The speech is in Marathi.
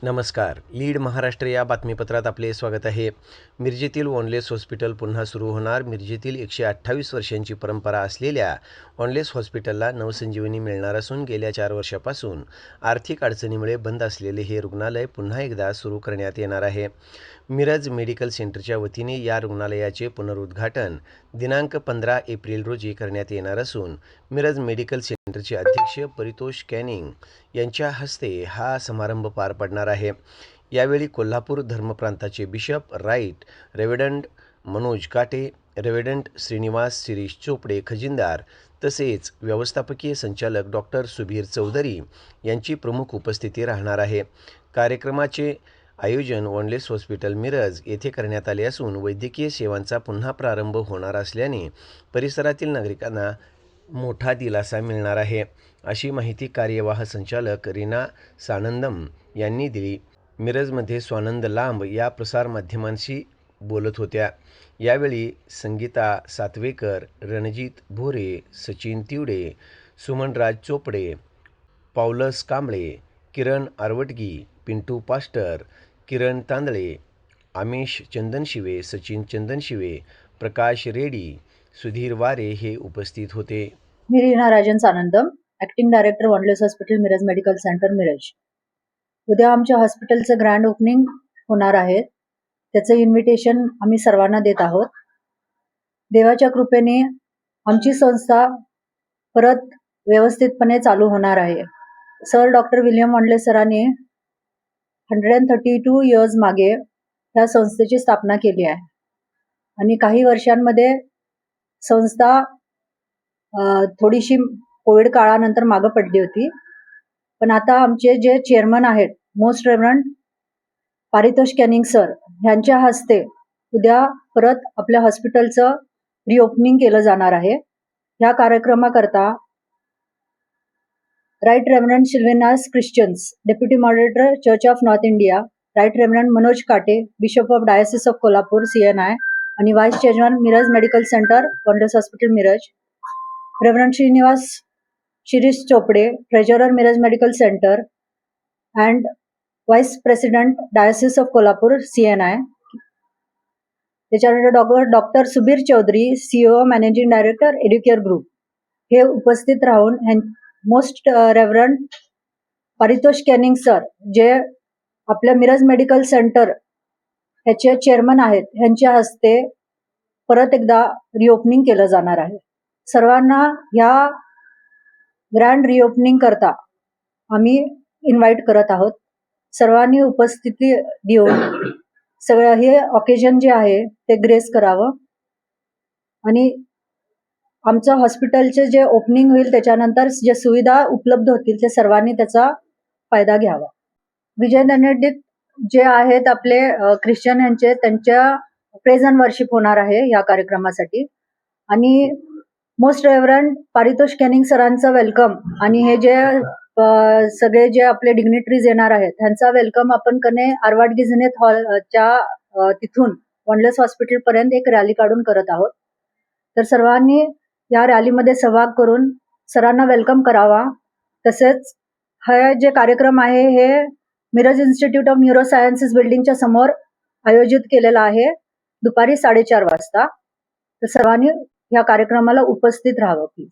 नमस्कार. लीड महाराष्ट्र या बातमीपत्रात आपले स्वागत आहे. मिरजेतील वॉनलेस हॉस्पिटल पुन्हा सुरू होणार. मिरजेतील 128 वर्षांची परंपरा असलेल्या वॉनलेस हॉस्पिटलला नवसंजीवनी मिळणार असून गेल्या 4 वर्षापासून आर्थिक अडचणीमुळे बंद असलेले हे रुग्णालय पुन्हा एकदा सुरू करण्यात येणार आहे. मिरज मेडिकल सेंटरच्या वतीने या रुग्णालयाचे पुनरुद्घाटन दिनांक 15 एप्रिल रोजी करण्यात येणार असून मिरज मेडिकल सेंटरचे अध्यक्ष परितोष कॅनिंग यांच्या हस्ते हा समारंभ पार पडणार आहे. यावेळी कोल्हापूर धर्मप्रांताचे bishop right reverend Manoj Kate, reverend Shrinivas Shirish Chopde खजिनदार तसेच व्यवस्थापकीय संचालक डॉक्टर सुबीर चौधरी यांची प्रमुख उपस्थिती राहणार आहे. कार्यक्रमाचे आयोजन वॉनलेस हॉस्पिटल मिरज येथे करण्यात आले असून वैद्यकीय सेवांचा पुन्हा प्रारंभ होणार असल्याने परिसरातील नागरिकांना मोठा दिलासा मिळणार आहे, अशी माहिती कार्यवाह संचालक रीना सानंदम यांनी दिली. मिरजमध्ये स्वानंद लांब या प्रसारमाध्यमांशी बोलत होत्या. यावेळी संगीता सातवेकर, रणजित भोरे, सचिन तिवडे, सुमनराज चोपडे, पावलस कांबळे, किरण आरवटगी, पिंटू पास्टर, किरण तांदळे, आमिष चंदनशिवे, सचिन चंदनशिवे, प्रकाश रेड्डी, सुधीर वारे हे उपस्थित होते. मी Reena Rajan Sanandam, acting director Wanless hospital Miraj medical centre Miraj. उद्या आमच्या हॉस्पिटलचं ग्रँड ओपनिंग होणार आहे. त्याचं इन्व्हिटेशन आम्ही सर्वांना देत आहोत. देवाच्या कृपेने आमची संस्था परत व्यवस्थितपणे चालू होणार आहे. सर डॉक्टर विल्यम वॉनलेस सरांनी 132 इयर्स मागे ह्या संस्थेची स्थापना केली आहे आणि काही वर्षांमध्ये संस्था थोडीशी कोविड काळानंतर मागं पडली होती. पण आता आमचे जे चेअरमन आहेत most reverend Paritosh Canning sir यांच्या हस्ते उद्या परत आपल्या हॉस्पिटलचं रिओपनिंग केलं जाणार आहे. ह्या कार्यक्रमाकरता right reverend Silvanus Christians, deputy moderator church of North India, right reverend Manoj Kate, bishop of diocese of Kolhapur CNI आणि vice chairman Miraj medical centre Wanless hospital Miraj, reverend Shrinivas Shirish Chopde, treasurer Miraj medical centre and vice president diocese of Kolhapur CNI. त्याच्यानंतर doctor Subir Chaudhari, CEO managing director Educare group हे उपस्थित राहून most reverend Paritosh Canning sir जे आपल्या मिरज मेडिकल सेंटर ह्याचे चेअरमन आहेत ह्यांच्या हस्ते परत एकदा रिओपनिंग केलं जाणार आहे. सर्वांना ह्या ग्रँड रिओपनिंग करता आम्ही इन्व्हाइट करत आहोत. सर्वांनी उपस्थिती देऊन सगळं हे ऑकेजन जे आहे ते ग्रेस करावं आणि आमचं हॉस्पिटलचे जे ओपनिंग होईल त्याच्यानंतर जे सुविधा उपलब्ध होतील ते सर्वांनी त्याचा फायदा घ्यावा. विजय ननेडिक जे आहेत आपले ख्रिश्चन यांचे त्यांच्या प्रेझेंट वर्शिप होणार आहे या कार्यक्रमासाठी आणि मोस्ट रेव्हरंड परितोष कॅनिंग सरांचं वेलकम आणि हे जे सगळे जे आपले डिग्निटरीज येणार आहेत त्यांचा वेलकम आपण कने आरवाड गिझनेत हॉलच्या तिथून वॉनलेस हॉस्पिटल पर्यंत एक रॅली काढून करत आहोत. तर सर्वांनी या रॅलीमध्ये सहभाग करून सरांना वेलकम करावा. तसेच हा जे कार्यक्रम आहे हे मिरज इन्स्टिट्यूट ऑफ न्यूरोसायन्सेस बिल्डिंगच्या समोर आयोजित केलेला आहे दुपारी 4:30 वाजता. तर सर्वांनी या कार्यक्रमाला उपस्थित राहावं प्लीज.